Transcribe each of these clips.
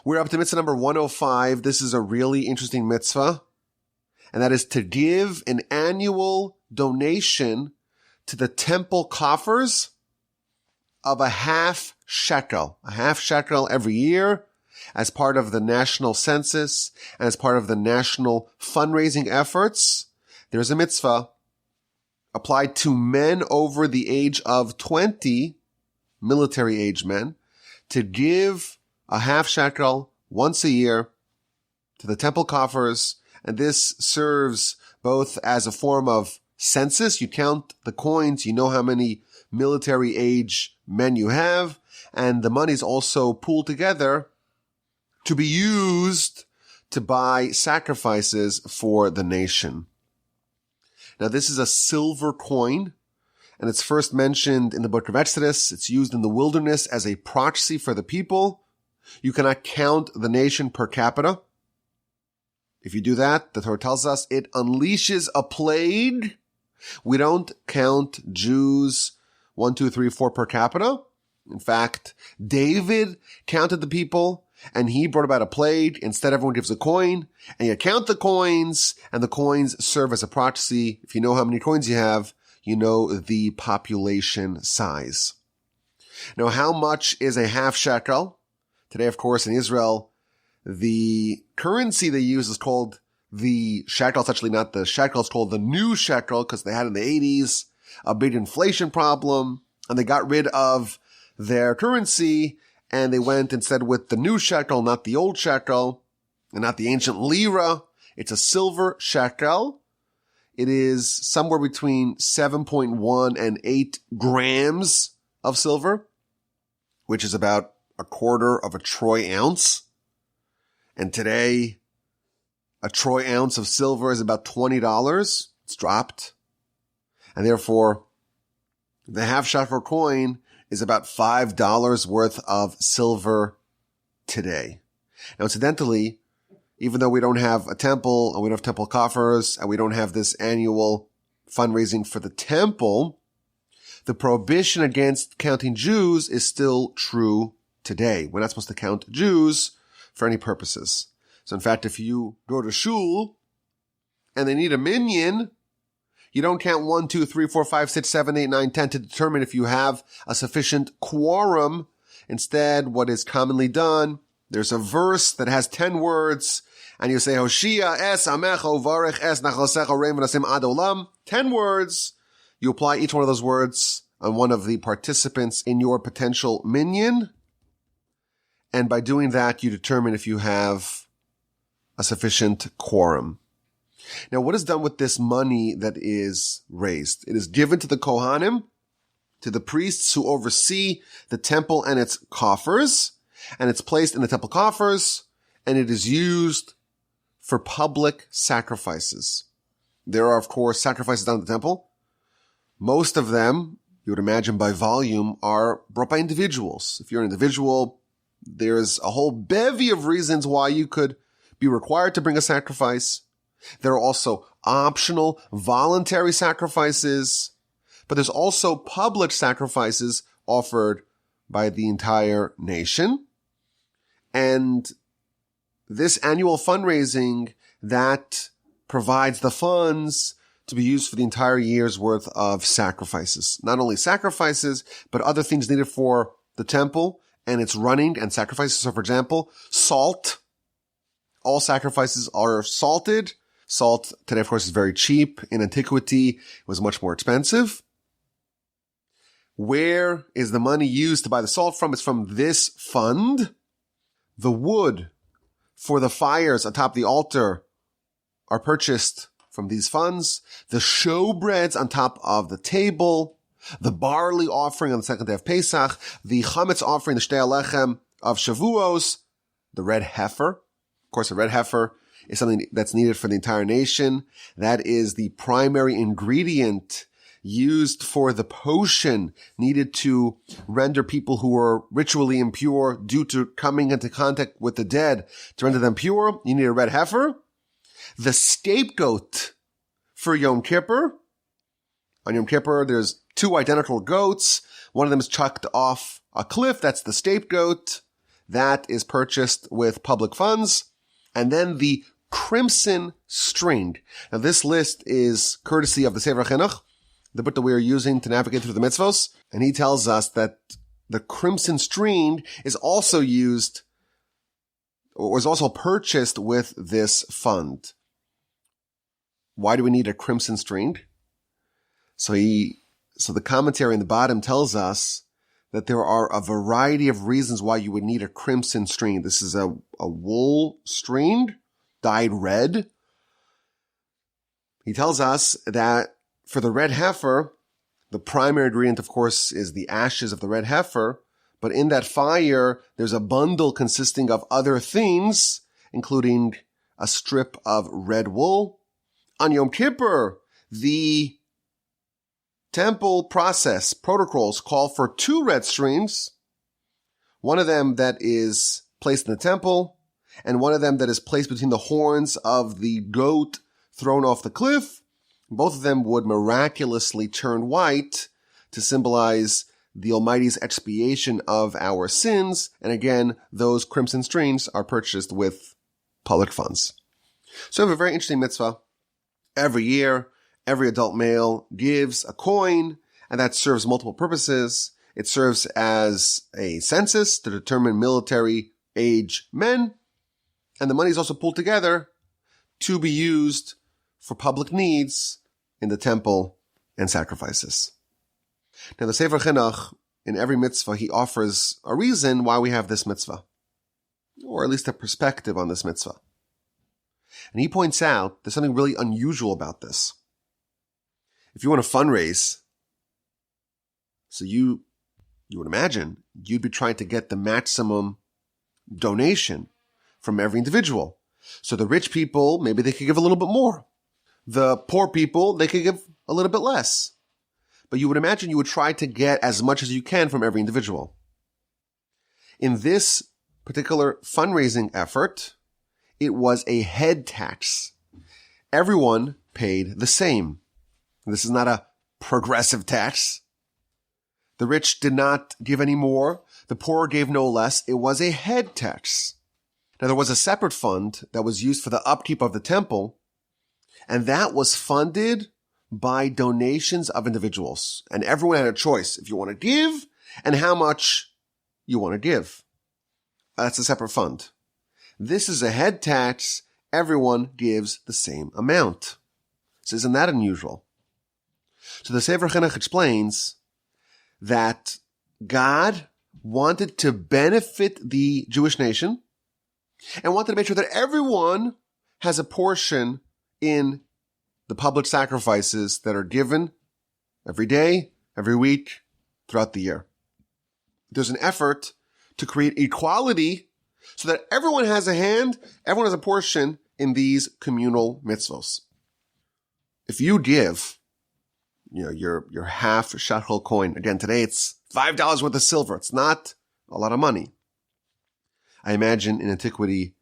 We're up to mitzvah number 105. This is a really interesting mitzvah, and that is to give an annual donation to the temple coffers of a half shekel every year as part of the national census and as part of the national fundraising efforts. There's a mitzvah applied to men over the age of 20, military age men, to give a half shekel once a year to the temple coffers. And this serves both as a form of census. You count the coins, you know how many military age men you have, and the money is also pooled together to be used to buy sacrifices for the nation. Now, this is a silver coin, and it's first mentioned in the book of Exodus. It's used in the wilderness as a proxy for the people. You cannot count the nation per capita. If you do that, the Torah tells us it unleashes a plague. We don't count Jews 1, 2, 3, 4 per capita. In fact, David counted the people, and he brought about a plague. Instead, everyone gives a coin, and you count the coins, and the coins serve as a proxy. If you know how many coins you have, you know the population size. Now, how much is a half shekel? Today, of course, in Israel, the currency they use is called the shekel. It's actually not the shekel. It's called the new shekel because they had in the 80s a big inflation problem, and they got rid of their currency, and they went instead with the new shekel, not the old shekel, and not the ancient lira. It's a silver shekel. It is somewhere between 7.1 and 8 grams of silver, which is about a quarter of a troy ounce. And today, a troy ounce of silver is about $20. It's dropped. And therefore, the half shekel coin is about $5 worth of silver today. Now, incidentally, even though we don't have a temple and we don't have temple coffers and we don't have this annual fundraising for the temple, the prohibition against counting Jews is still true today. We're not supposed to count Jews for any purposes. So in fact, if you go to shul and they need a minyan, you don't count 1, 2, 3, 4, 5, 6, 7, 8, 9, 10 to determine if you have a sufficient quorum. Instead, what is commonly done, there's a verse that has 10 words, and you say, Hoshia es amecho varech es nachlasecho reim v'nasim ad olam. 10 words. You apply each one of those words on one of the participants in your potential minyan. And by doing that, you determine if you have a sufficient quorum. Now, what is done with this money that is raised? It is given to the Kohanim, to the priests who oversee the temple and its coffers, and it's placed in the temple coffers, and it is used for public sacrifices. There are, of course, sacrifices done in the temple. Most of them, you would imagine by volume, are brought by individuals. If you're an individual, there's a whole bevy of reasons why you could be required to bring a sacrifice. There are also optional, voluntary sacrifices, but there's also public sacrifices offered by the entire nation. And this annual fundraising that provides the funds to be used for the entire year's worth of sacrifices. Not only sacrifices, but other things needed for the temple and its running and sacrifices. So, for example, salt. All sacrifices are salted. Salt today, of course, is very cheap. In antiquity, it was much more expensive. Where is the money used to buy the salt from? It's from this fund. The wood for the fires atop the altar are purchased from these funds. The showbreads on top of the table, the barley offering on the second day of Pesach, the chametz offering, the shtei alechem of Shavuos, the red heifer. Of course, a red heifer is something that's needed for the entire nation. That is the primary ingredient used for the potion needed to render people who are ritually impure due to coming into contact with the dead, to render them pure. You need a red heifer. The scapegoat for Yom Kippur. On Yom Kippur, there's 2 identical goats. One of them is chucked off a cliff. That's the scapegoat. that is purchased with public funds. And then the crimson stringed. Now this list is courtesy of the Sefer Chinuch, the book that we are using to navigate through the mitzvos. And he tells us that the crimson stringed is also used, or was also purchased with this fund. Why do we need a crimson stringed? So the commentary in the bottom tells us that there are a variety of reasons why you would need a crimson string. This is a wool string dyed red. He tells us that for the red heifer, the primary ingredient, of course, is the ashes of the red heifer. But in that fire, there's a bundle consisting of other things, including a strip of red wool. On Yom Kippur, the temple process protocols call for 2 red strings, one of them that is placed in the temple, and one of them that is placed between the horns of the goat thrown off the cliff. Both of them would miraculously turn white to symbolize the Almighty's expiation of our sins. And again, those crimson strings are purchased with public funds. So we have a very interesting mitzvah. Every year, every adult male gives a coin, and that serves multiple purposes. It serves as a census to determine military age men, and the money is also pulled together to be used for public needs in the temple and sacrifices. Now the Sefer Chinuch, in every mitzvah, he offers a reason why we have this mitzvah, or at least a perspective on this mitzvah. And he points out there's something really unusual about this. If you want to fundraise, so you would imagine you'd be trying to get the maximum donation from every individual. So the rich people, maybe they could give a little bit more. The poor people, they could give a little bit less. But you would imagine you would try to get as much as you can from every individual. In this particular fundraising effort, it was a head tax. Everyone paid the same. This is not a progressive tax. The rich did not give any more. The poor gave no less. It was a head tax. Now, there was a separate fund that was used for the upkeep of the temple, and that was funded by donations of individuals. And everyone had a choice if you want to give and how much you want to give. That's a separate fund. This is a head tax. Everyone gives the same amount. So isn't that unusual? So the Sefer Chinuch explains that God wanted to benefit the Jewish nation and wanted to make sure that everyone has a portion in the public sacrifices that are given every day, every week, throughout the year. There's an effort to create equality so that everyone has a hand, everyone has a portion in these communal mitzvos. If you give, your half-shekel coin, again, today it's $5 worth of silver. It's not a lot of money. I imagine in antiquity,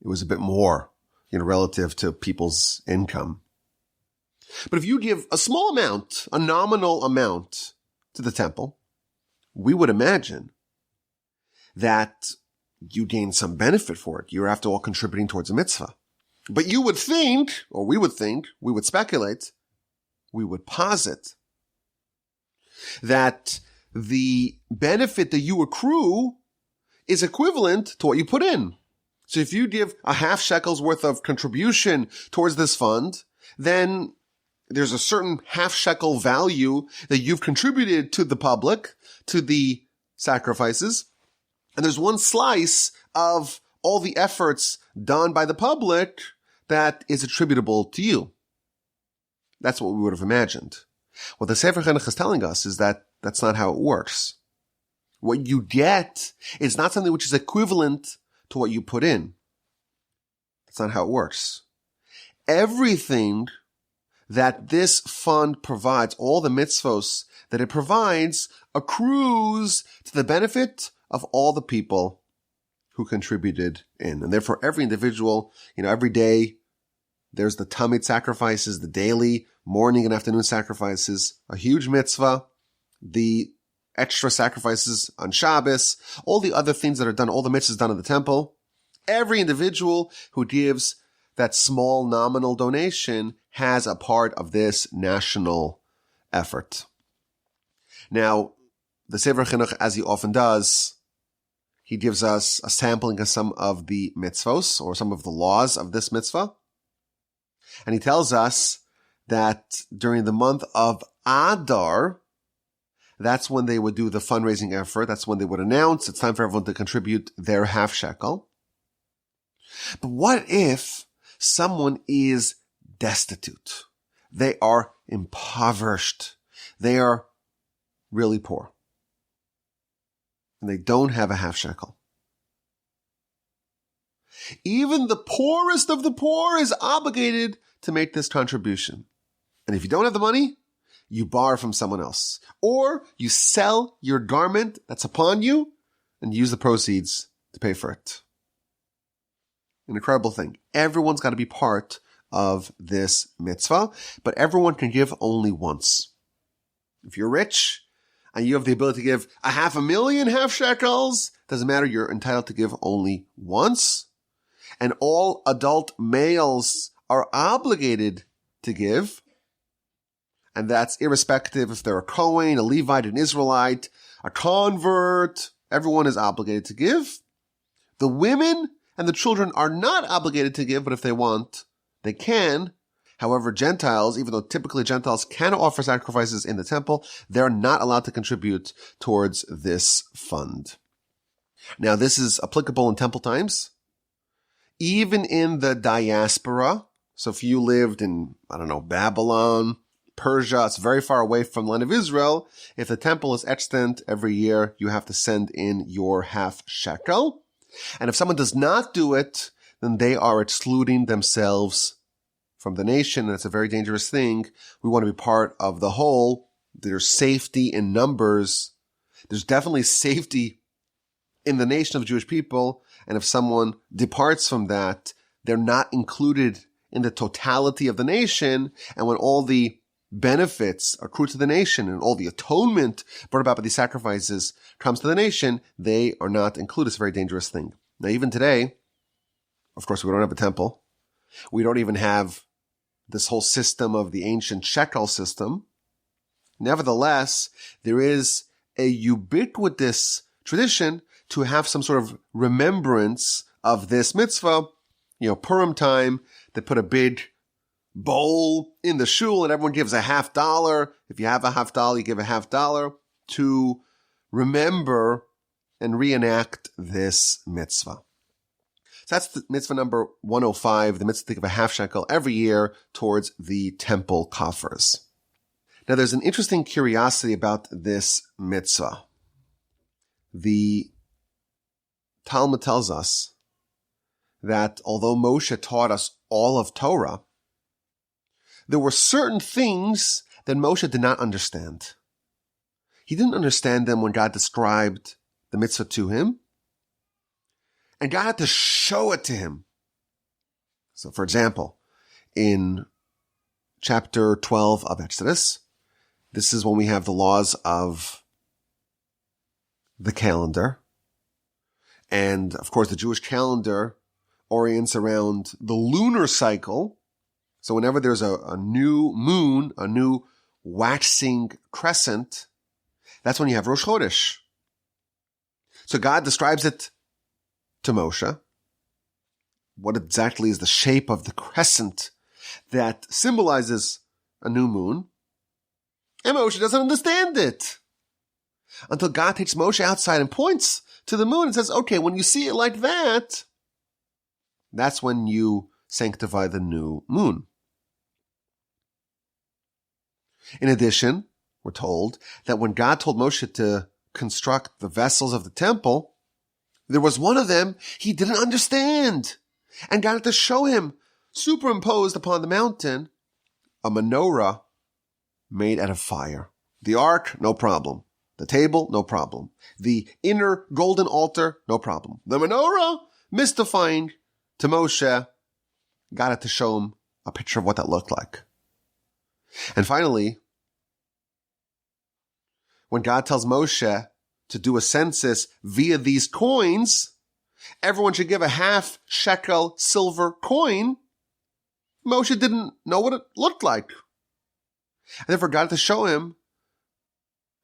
it was a bit more, relative to people's income. But if you give a small amount, a nominal amount to the temple, we would imagine that you gain some benefit for it. You're after all contributing towards a mitzvah. But you would think, or we would think, we would speculate, we would posit that the benefit that you accrue is equivalent to what you put in. So if you give a half shekel's worth of contribution towards this fund, then there's a certain half shekel value that you've contributed to the public, to the sacrifices. And there's one slice of all the efforts done by the public that is attributable to you. That's what we would have imagined. What the Sefer Chinuch is telling us is that that's not how it works. What you get is not something which is equivalent to what you put in. That's not how it works. Everything that this fund provides, all the mitzvos that it provides, accrues to the benefit of all the people who contributed in. And therefore, every individual, every day, there's the tamid sacrifices, the daily morning and afternoon sacrifices, a huge mitzvah. The extra sacrifices on Shabbos, all the other things that are done, all the mitzvahs done in the temple. Every individual who gives that small nominal donation has a part of this national effort. Now, the Sefer Chinuch, as he often does, he gives us a sampling of some of the mitzvos, or some of the laws of this mitzvah. And he tells us that during the month of Adar, that's when they would do the fundraising effort. That's when they would announce it's time for everyone to contribute their half shekel. But what if someone is destitute? They are impoverished. They are really poor. And they don't have a half shekel. Even the poorest of the poor is obligated to make this contribution. And if you don't have the money, you borrow from someone else. Or you sell your garment that's upon you and use the proceeds to pay for it. An incredible thing. Everyone's got to be part of this mitzvah, but everyone can give only once. If you're rich and you have the ability to give 500,000 half shekels, doesn't matter, you're entitled to give only once. And all adult males are obligated to give. And that's irrespective if they're a Kohen, a Levite, an Israelite, a convert. Everyone is obligated to give. The women and the children are not obligated to give, but if they want, they can. However, Gentiles, even though typically Gentiles can offer sacrifices in the temple, they're not allowed to contribute towards this fund. Now, this is applicable in temple times. Even in the diaspora, so if you lived in, Babylon, Persia, it's very far away from the land of Israel. If the temple is extant every year, you have to send in your half shekel. And if someone does not do it, then they are excluding themselves from the nation. And it's a very dangerous thing. We want to be part of the whole. There's safety in numbers. There's definitely safety in the nation of Jewish people. And if someone departs from that, they're not included in the totality of the nation. And when all the benefits accrue to the nation and all the atonement brought about by these sacrifices comes to the nation, they are not included. It's a very dangerous thing. Now, even today, of course, we don't have a temple. We don't even have this whole system of the ancient shekel system. Nevertheless, there is a ubiquitous tradition to have some sort of remembrance of this mitzvah. Purim time, they put a big bowl in the shul and everyone gives $50. If you have $50, you give $50 to remember and reenact this mitzvah. So that's the mitzvah number 105, the mitzvah to give a half shekel every year towards the temple coffers. Now there's an interesting curiosity about this mitzvah. The Talmud tells us that although Moshe taught us all of Torah, there were certain things that Moshe did not understand. He didn't understand them when God described the mitzvah to him, and God had to show it to him. So, for example, in chapter 12 of Exodus, this is when we have the laws of the calendar. And, of course, the Jewish calendar orients around the lunar cycle. So whenever there's a new moon, a new waxing crescent, that's when you have Rosh Chodesh. So God describes it to Moshe. What exactly is the shape of the crescent that symbolizes a new moon? And Moshe doesn't understand it. Until God takes Moshe outside and points to the moon and says, okay, when you see it like that, that's when you sanctify the new moon. In addition, we're told that when God told Moshe to construct the vessels of the temple, there was one of them he didn't understand. And God had to show him, superimposed upon the mountain, a menorah made out of fire. The ark, no problem. The table, no problem. The inner golden altar, no problem. The menorah, mystifying to Moshe. God had to show him a picture of what that looked like. And finally, when God tells Moshe to do a census via these coins, everyone should give a half-shekel silver coin, Moshe didn't know what it looked like. And therefore God had to show him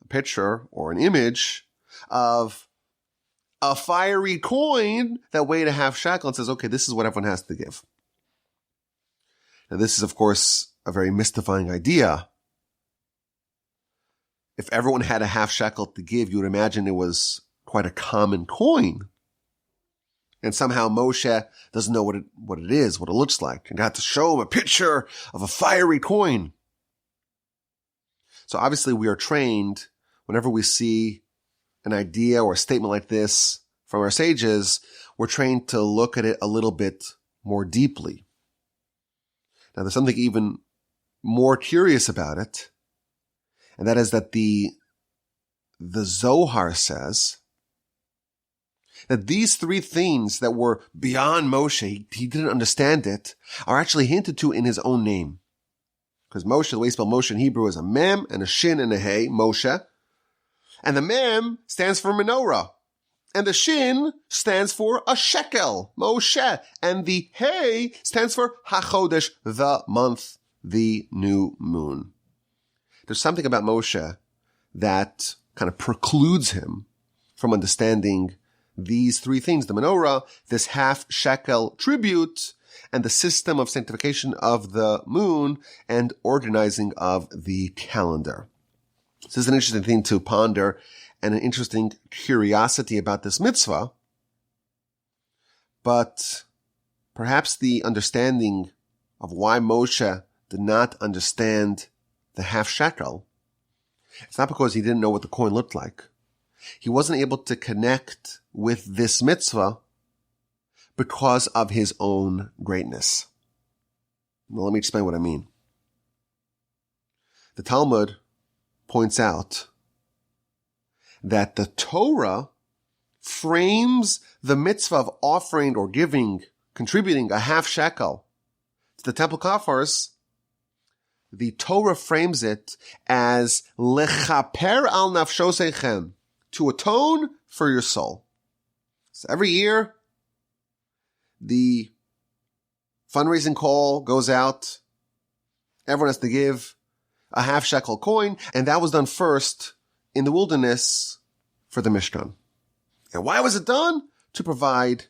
a picture or an image of a fiery coin that weighed a half-shekel and says, okay, this is what everyone has to give. Now this is, of course, a very mystifying idea. If everyone had a half-shekel to give, you would imagine it was quite a common coin. And somehow Moshe doesn't know what it is, what it looks like. And got to show him a picture of a fiery coin. So obviously we are trained whenever we see an idea or a statement like this from our sages, we're trained to look at it a little bit more deeply. Now there's something even more curious about it, and that is that the Zohar says that these three things that were beyond Moshe, he didn't understand it, are actually hinted to in his own name. Because Moshe, the way you spell Moshe in Hebrew is a mem and a shin and a hey, Moshe. And the mem stands for menorah. And the shin stands for a shekel, Moshe. And the hey stands for HaChodesh, the month, the new moon. There's something about Moshe that kind of precludes him from understanding these three things, the menorah, this half-shekel tribute, and the system of sanctification of the moon and organizing of the calendar. This is an interesting thing to ponder and an interesting curiosity about this mitzvah. But perhaps the understanding of why Moshe did not understand the half-shekel, it's not because he didn't know what the coin looked like. He wasn't able to connect with this mitzvah because of his own greatness. Well, let me explain what I mean. The Talmud points out that the Torah frames the mitzvah of offering or giving, contributing a half-shekel to the temple coffers. The Torah frames it as lechaper al nafshosechem, to atone for your soul. So every year, the fundraising call goes out. Everyone has to give a half-shekel coin, and that was done first in the wilderness for the Mishkan. And why was it done? To provide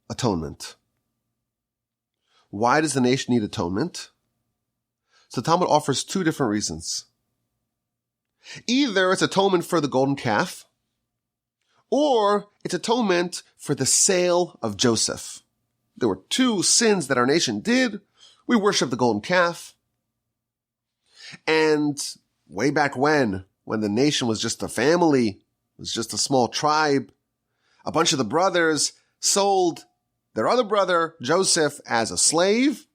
atonement. Why does the nation need atonement? So the Talmud offers two different reasons. Either it's atonement for the golden calf, or it's atonement for the sale of Joseph. There were two sins that our nation did. We worshiped the golden calf. And way back when the nation was just a family, was just a small tribe, a bunch of the brothers sold their other brother, Joseph, as a slave.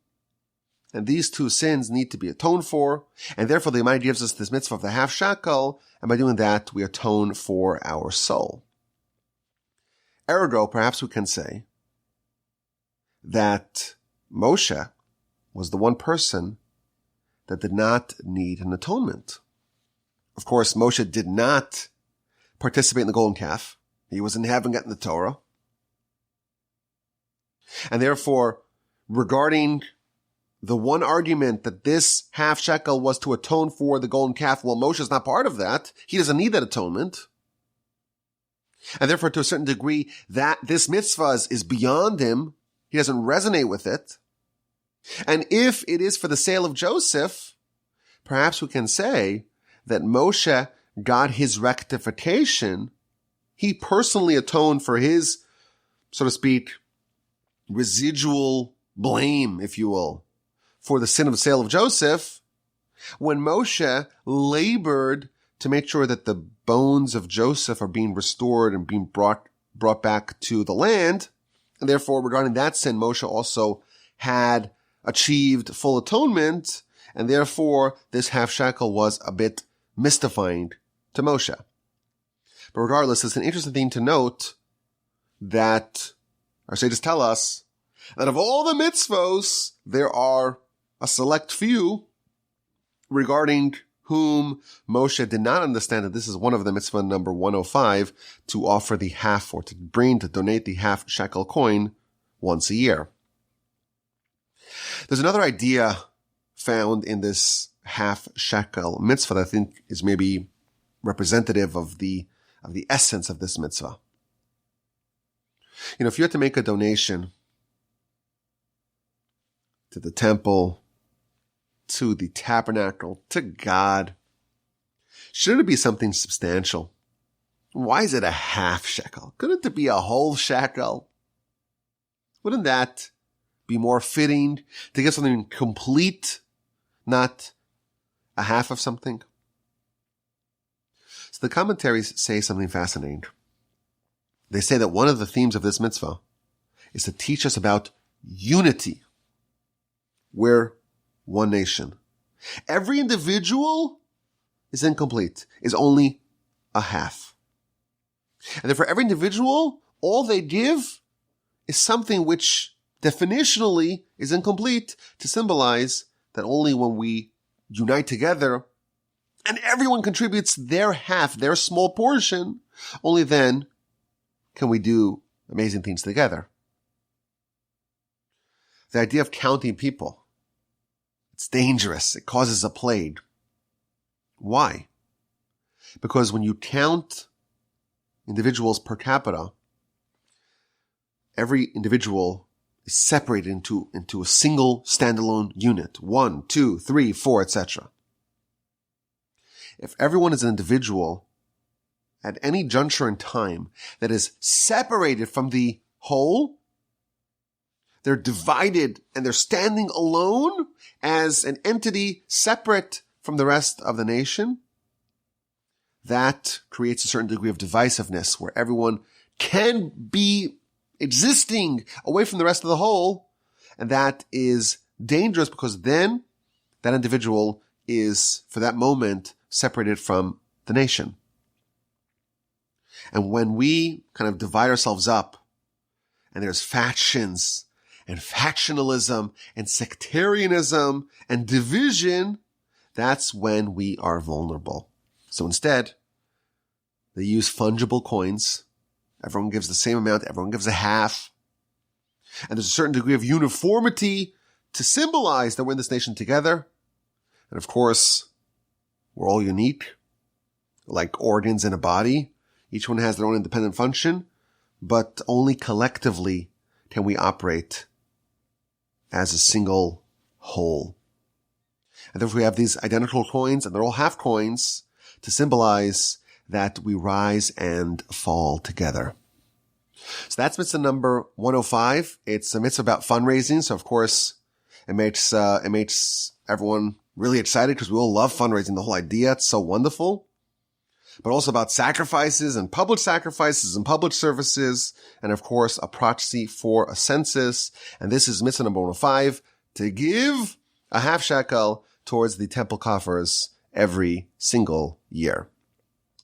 And these two sins need to be atoned for. And therefore the Almighty gives us this mitzvah of the half-shekel. And by doing that, we atone for our soul. Ergo, perhaps we can say that Moshe was the one person that did not need an atonement. Of course, Moshe did not participate in the golden calf. He was in heaven getting the Torah. And therefore, regarding the one argument that this half-shekel was to atone for the golden calf, well, Moshe is not part of that. He doesn't need that atonement. And therefore, to a certain degree, that this mitzvah is beyond him. He doesn't resonate with it. And if it is for the sale of Joseph, perhaps we can say that Moshe got his rectification. He personally atoned for his, so to speak, residual blame, if you will, for the sin of the sale of Joseph, when Moshe labored to make sure that the bones of Joseph are being restored and being brought back to the land. And therefore, regarding that sin, Moshe also had achieved full atonement, and therefore this half-shekel was a bit mystifying to Moshe. But regardless, it's an interesting thing to note that our sages tell us that of all the mitzvos, there are a select few regarding whom Moshe did not understand that this is one of the mitzvah number 105 to offer the half or to donate the half-shekel coin once a year. There's another idea found in this half-shekel mitzvah that I think is maybe representative of the essence of this mitzvah. If you had to make a donation to the temple, to the tabernacle, to God, shouldn't it be something substantial? Why is it a half shekel? Couldn't it be a whole shekel? Wouldn't that be more fitting to get something complete, not a half of something? So the commentaries say something fascinating. They say that one of the themes of this mitzvah is to teach us about unity. We're one nation. Every individual is incomplete, is only a half. And therefore every individual, all they give is something which definitionally is incomplete, to symbolize that only when we unite together and everyone contributes their half, their small portion, only then can we do amazing things together. The idea of counting people, it's dangerous. It causes a plague. Why? Because when you count individuals per capita, every individual is separated into a single standalone unit. 1, 2, 3, 4, etc. If everyone is an individual at any juncture in time that is separated from the whole, they're divided and they're standing alone as an entity separate from the rest of the nation, that creates a certain degree of divisiveness where everyone can be existing away from the rest of the whole. And that is dangerous because then that individual is, for that moment, separated from the nation. And when we kind of divide ourselves up and there's factions and factionalism and sectarianism and division, that's when we are vulnerable. So instead, they use fungible coins. Everyone gives the same amount. Everyone gives a half. And there's a certain degree of uniformity to symbolize that we're in this nation together. And of course, we're all unique, like organs in a body. Each one has their own independent function, but only collectively can we operate as a single whole. And therefore we have these identical coins, and they're all half coins, to symbolize that we rise and fall together. So that's mitzvah number 105. It's a mitzvah about fundraising. So of course, it makes everyone really excited because we all love fundraising. The whole idea, it's so wonderful. But also about sacrifices and public services, and of course, a proxy for a census. And this is mitzvah number 105, to give a half shekel towards the temple coffers every single year.